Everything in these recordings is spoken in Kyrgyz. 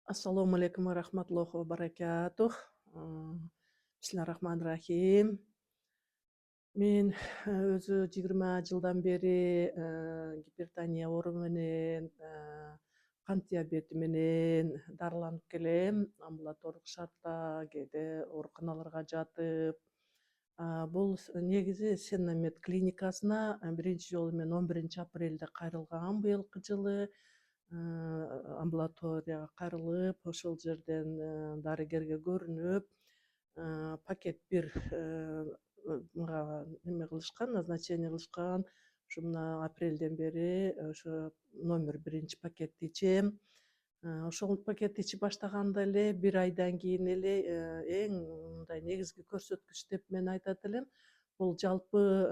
Assalomu alaykum va rahmatullohi va barakatuh. Aa, Bismillahirrahmanirrahim. Men o'zi 20 жылдан beri gipертония оору менен, кант диабети менен дарыланып келем. Амбулатордук шартта кээде ооруканаларга жатып. Бул негизи Сеннамед клиникасына биринчи жолу мен 11 апрелде кайрылгам быйылкы жылы. Амбулаторияга кайрылып, ошол жерден дарыгерге көрүнүп, пакет бир мага неме кылышкан, назначение кылышкан. Ушу мына апрелден бери ошо номер 1 пакетти ичем. Ошол пакетти ичип баштаганда эле бир айдан кийин эле эң мындай негизги көрсөткүч деп мен айтат элем. Бул жалпы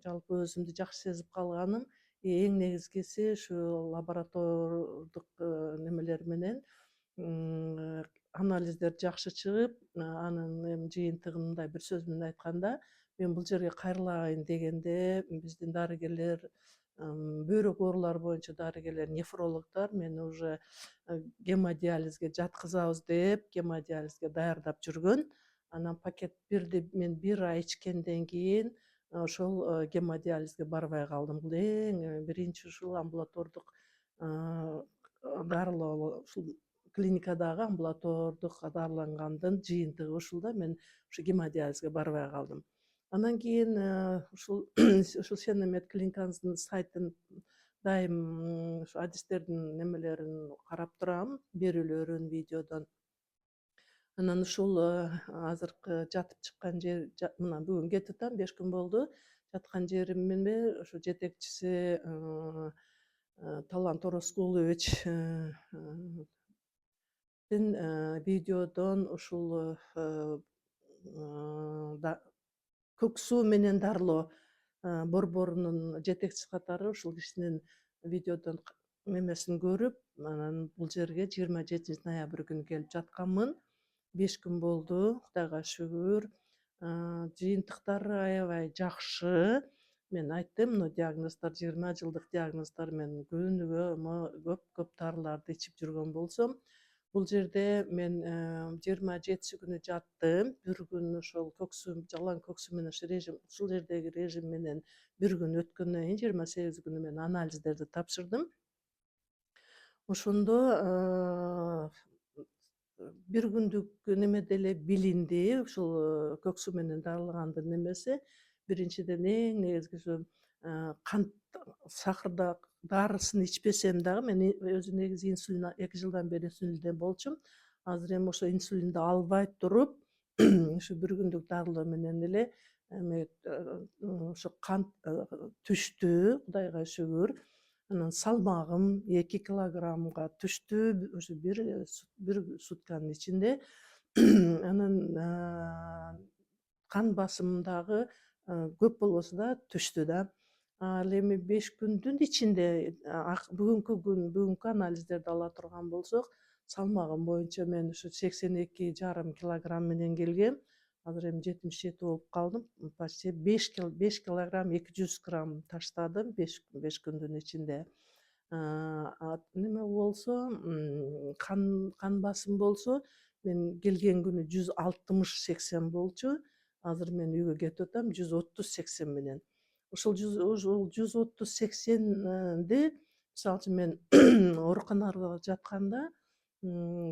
өзүмдү жакшы сезип калганым. Эң негизгиси ушу лаборатордук немелер менен анализдер жакшы чыгып, анын эми жыйынтыгын мындай бир сөз менен айтканда, мен бул жерге кайрылайын дегенде биздин дарыгерлер, бөйрөк оорулары боюнча дарыгерлер, нефрологдор мени уже гемодиализге жаткызабыз деп, гемодиализге даярдап жүргөн. Анан пакет бирди мен бир ай ичкенден кийин ошол гемодиализге барбай калдым. Бул эң биринчи ушул амбулатордук дарылоо, ушул клиникадагы амбулатордук дарылангандын жыйынтыгы ушул да, мен ушу гемодиализге барбай калдым. Анан кийин ушул ушул Сеннамед клиникасынын сайтын дайым ушу адистердин немелерин карап турам, берүүлөрүн видеодон. Анан ушул азыркы жатып чыккан жер, мына бүгүн кетип атам, 5 күн болду. Жаткан жеримме ошо жетекчиси Талант Ороскулович видеодон ушул көк суу менен дарылоо борборунун жетекчиси катары ушул кишинин видеодон немесин көрүп, анан бул жерге 27 ноябрь күнү келип жатканмын. 5 күн болду, Кудайга шүгүр. Жыйынтыктары аябай жакшы. Мен айттым, мына диагноздор 20 жылдык диагноздор, мен күнүгө көп дарыларды ичип жүргөн болсом, бул жерде мен 27 күнү жаттым. Бир күн ошол жалаң көк суу менен ушул жердеги режим менен бир күн өткөндөн кийин 28 күнү мен анализдерди тапшырдым. Ошондо бир күндүк немеде эле билинди ушул көк суу менен дарылгандын немеси. Биринчиден эң негизгиси кант, сахарда дарысын ичпесем дагы, мен өзү негизи инсулин 2 жылдан бери инсулинден болчумун. Азыр эми ошо инсулинди албай туруп, ушу бир күндүк дарылоо менен эле ошо кант түштү, Кудайга шүгүр. Анан салмагым 2 килограммга түштү ушу бир сутканын ичинде. Анан кан басымым дагы көп болбосо да түштү да. Ал эми 5 күндүн ичинде бүгүнкү анализдерди ала турган болсок, салмагым боюнча мен ушу 82,5 килограмм менен келгем. Азыр эми 77 болуп калдым. Почти 5 килограмм 200 грамм таштадым 5 күндүн ичинде. Неме болсо, кан басым болсо, мен келген күнү 160-80 болчу. Азыр мен үйгө кетип атам 130-80 менен. Ушул 130-80ди, мисалы үчүн мен ооруканага жатканда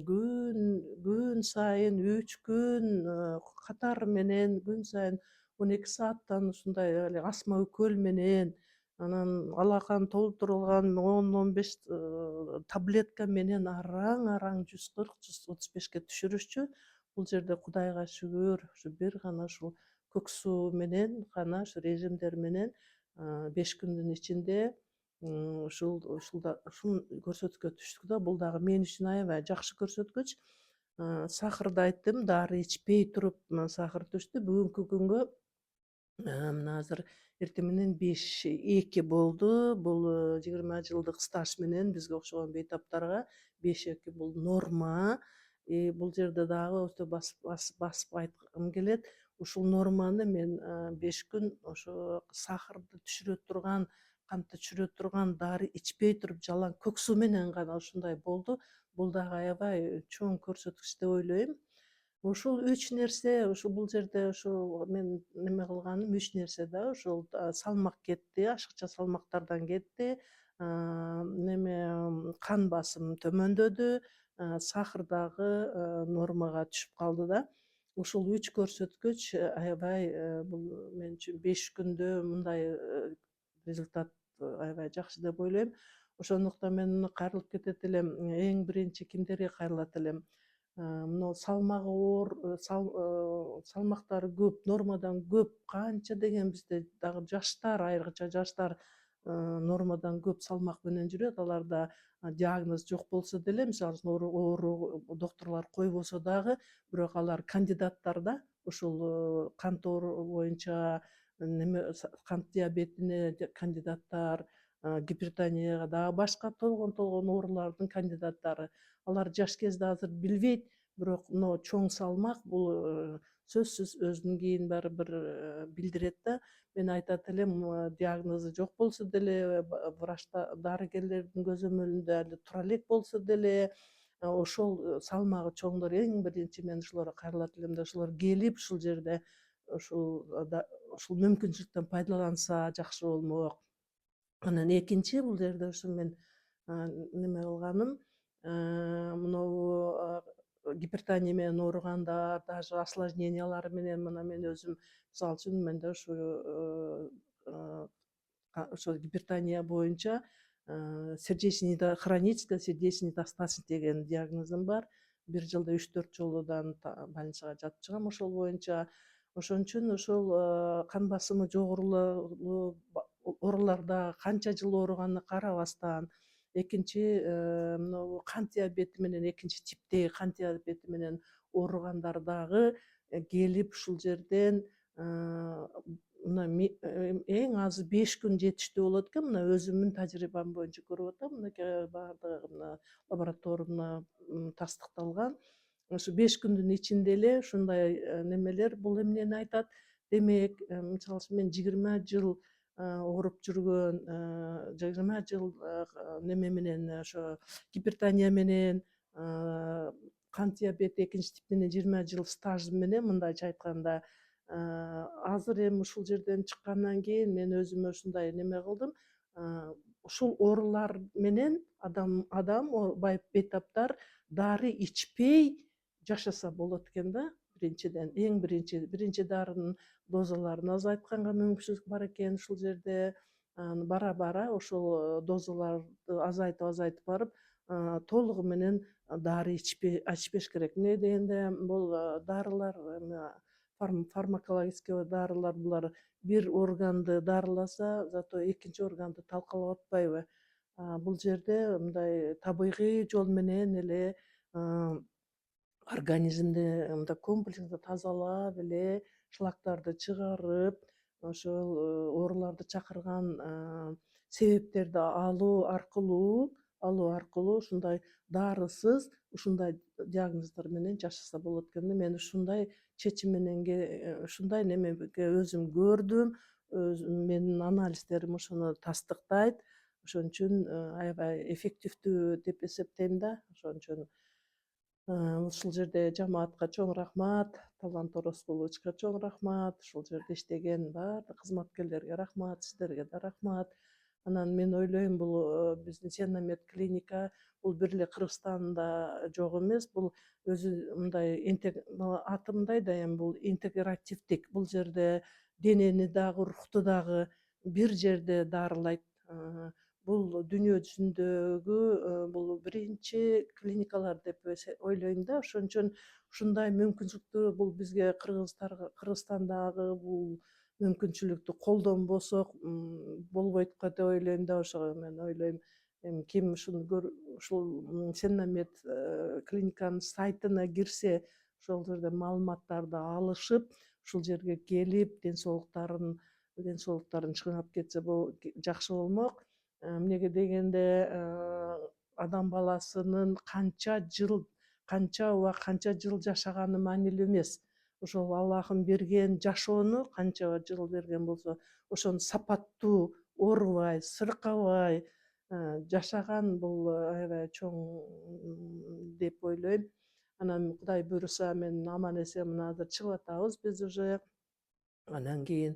күн сайын 3 күн катары менен күн сайын 12 сааттан ушундай эле астма үкөл менен, анан алакан толтурулган 10-15 таблетка менен араң 140-135ке түшүрүшчү. Бул жерде Кудайга шүгүр, ушу бир гана ушул көк суу менен гана ушу режимдер менен 5 күндүн ичинде ушул көрсөткүчкө түштүк да. Бул дагы мен үчүн аябай жакшы көрсөткүч. Сахарды айттым, дары ичпей туруп сахар түштү. Бүгүнкү күнгө мына азыр эртең менен 5,2 болду. Бул 20 жылдык стаж менен бизге окшогон бейтаптарга 5,2 бул норма. Бул жерде дагы өтө басып айткым келет. Ушул норманы мен 5 күн ошо сахарды түшүрө турган, кантты түшүрө турган дары ичпей туруп жалаң көк суу менен гана ушундай болду. бул дагы аябай чоң көрсөткүч деп ойлойм. Ушул 3 нерсе, бул жерде ушул мен неме кылганым 3 нерсе да, ушул салмак кетти, ашыкча салмактардан кетти, неме кан басым төмөндөдү, сахар дагы нормага түшүп калды да. Ушул 3 көрсөткүч аябай бул мен үчүн 5 күндө мындай результат аябай жакшы деп ойлойм. Ошондуктан мен кайрылып кетет элем, эң биринчи кимдерге кайрылат элем? Мына салмагы оор, салмактары көп, нормадан көп, канча деген бизде дагы жаштар, айрыкча жаштар нормадан көп салмак менен жүрөт. Аларда диагноз жок болсо деле, мисалы үчүн оору доктурлар койбосо дагы, бирок алар кандидаттар да, ушул кант боюнча неме кант диабетине кандидаттар, гипертонияга дагы башка толгон оорулардын кандидаттары. Алар жаш кезде азыр билбейт, бирок мына чоң салмак бул сөзсүз өзүнүн кийин барыбир билдирет да. Мен айтат элем, диагнозу жок болсо деле, врачта дарыгерлердин көзөмөлүндө али тура элек болсо деле, ошол салмагы чоңдор эң биринчи мен ушуларга кайрылат элем да, ушулар келип ушул жерде ушул мүмкүнчүлүктөн пайдаланса жакшы болмок. Анан экинчи бул жерде ушу мен неме кылганым, мынабу гипертония менен ооругандар, даже осложнениялары менен, мына мен өзүм мисалы үчүн менде ошо гипертония боюнча хроническая сердечный недостаточность деген диагнозум бар. Бир жылда 3-4 жолудан больницага жатып чыгам ошол боюнча. Ошон үчүн ошол кан басымы жогорулуу ооруларда канча жыл ооруганына карабастан, экинчи мынабу кант диабети менен, экинчи типтеги кант диабети менен ооругандар дагы келип ушул жерден мына эң азы 5 күн жетиштүү болот экен. Мына өзүмдүн тажрыйбам боюнча көрүп атам, мынакей баардыгы мына лабораторно тастыкталган. Ошо 5 күндүн ичинде эле ушундай немелер бул эмнени айтат? Демек, мисалы үчүн мен 20 жыл ооруп жүргөн, 20 жыл неме менен, ошо гипертония менен, кант диабети экинчи тип менен 20 жыл стаж менен, мындайча айтканда, азыр эми ушул жерден чыккандан кийин мен өзүмө ушундай неме кылдым. Ушул оорулар менен адам бейтаптар дары ичпей жашаса болот экен да. Биринчиден, эң биринчи дарынын дозаларын азайтканга мүмкүнчүлүк бар экен ушул жерде. Бара бара ошол дозаларды азайтып барып, толугу менен дары ичпеш керек. Эмне дегенде, бул дарылар, фармакологический дарылар, булар бир органды дарыласа, зато экинчи органды талкалап атпайбы? Бул жерде мындай табигый жол менен эле организмди мындай комплексно тазалап эле, шлактарды чыгарып, ошол ооруларды чакырган себептерди алуу аркылуу ушундай дарысыз ушундай диагноздөр менен жашаса болот экен. Мен ушундай чечим менен ушундай немеге өзүм көрдүм, менин анализдерим ошону тастыктайт. Ошон үчүн аябай эффективдүү деп эсептейм да. Ошон үчүн ушул жерде жамаатка чоң рахмат, Талант Орозкуловичка чоң рахмат, ушул жерде иштеген баардык кызматкерлерге рахмат, сиздерге да рахмат. Анан мен ойлойм, бул биздин Сеннамед клиника бул бир эле Кыргызстанда жок эмес, бул өзү мындай атымдай да эми бул интегративдик. Бул жерде денени дагы, рухту дагы бир жерде дарылайт. Бул дүйнө жүзүндөгү бул биринчи клиникалар деп ойлойм да. Ошон үчүн ушундай мүмкүнчүлүктү бул бизге Кыргызстандагы бул мүмкүнчүлүктү колдонбосок болбойт го деп ойлойм да. Ошого мен ойлойм, эми ким ушул Сеннамед клиниканын сайтына кирсе, ошол жерде маалыматтарды алышып, ушул жерге келип, ден соолуктарын чыңап кетсе жакшы болмок. Эмнеге дегенде, адам баласынын канча жыл жашаганы маанилүү эмес. Ошол Аллахын берген жашоону, канча жыл берген болсо, ошону сапаттуу, оорубай, сыркабай, жашаган бул аябай чоң деп ойлойм. Анан Кудай буйруса мен аман эсен мына азыр чыгып атабыз биз уже. Анан кийин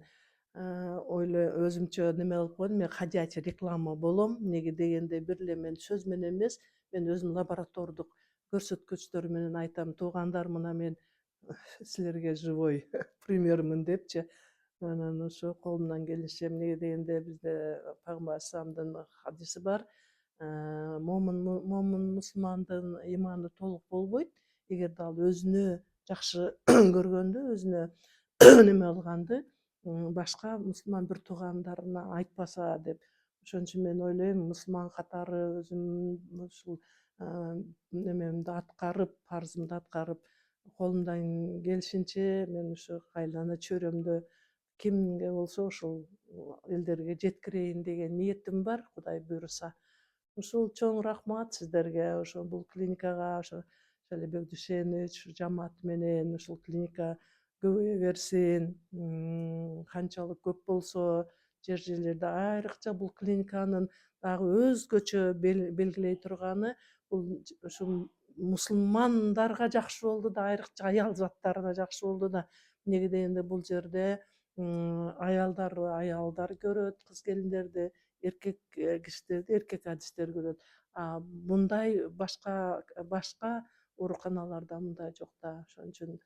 өзүмчө неме кылып койдум. Мен ходячий реклама болом. Эмнеге дегенде бир эле мен сөз менен эмес, мен өзүм лаборатордук көрсөткүчтөр менен айтам. Туугандар, мына мен силерге живой примермин депчи. Анан ошо колумдан келишинче, эмнеге дегенде бизде пайгамбар алейхисаламдын хадиси бар. Момун мусулмандын ыйманы толук болбойт. Эгерде ал өзүнө жакшы көргөндү, өзүнө неме кылганды башка мусулман бир туугандарына айтпаса деп. Ошон үчүн мен ойлойм, мусулман катары өзүм ушул немемди аткарып, парзымды аткарып, колумдан келишинче мен ушу кайлана чөйрөмдө кимге болсо ушул элдерге жеткирейин деген ниетим бар, Кудай буйруса. Ушул чоң рахмат сиздерге, ошо бул клиникага, ошо Шалебек Дүйшенович жамааты менен ушул клиника көбөйө берсин. Канчалык көп болсо жер жерлерде, айрыкча бул клиниканын дагы өзгөчө белгилей турганы, бул ушул мусулмандарга жакшы болду да, айрыкча аял заттарына жакшы болду да. Эмнеге дегенде бул жерде аялдар көрөт, кыз келиндерди, эркек кишилерди эркек адистер көрөт. Мындай башка ооруканаларда мындай жок да. Ошон үчүн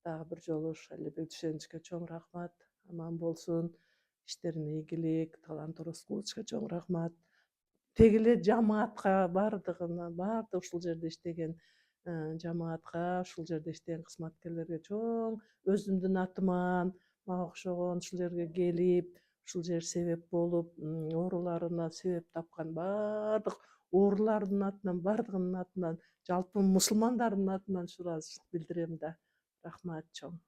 дагы бир жолу Шалебек Дүйшеновичке чоң рахмат. Аман болсун, иштерине ийгилик. Талант Орозкуловичка чоң рахмат. Теги эле жамаатка, баардык ушул жерде иштеген жамаатка, ушул жерде иштеген кызматкерлерге чоң өзүмдүн атыман мага окшогон ушул жерге келип, ушул жер себеп болуп, ооруларына себеп тапкан баардык оорулардын атынан, баардыгынын атынан, жалпы мусулмандардын атынан ушул ыраазычылык билдирем да. Рахмат чоң.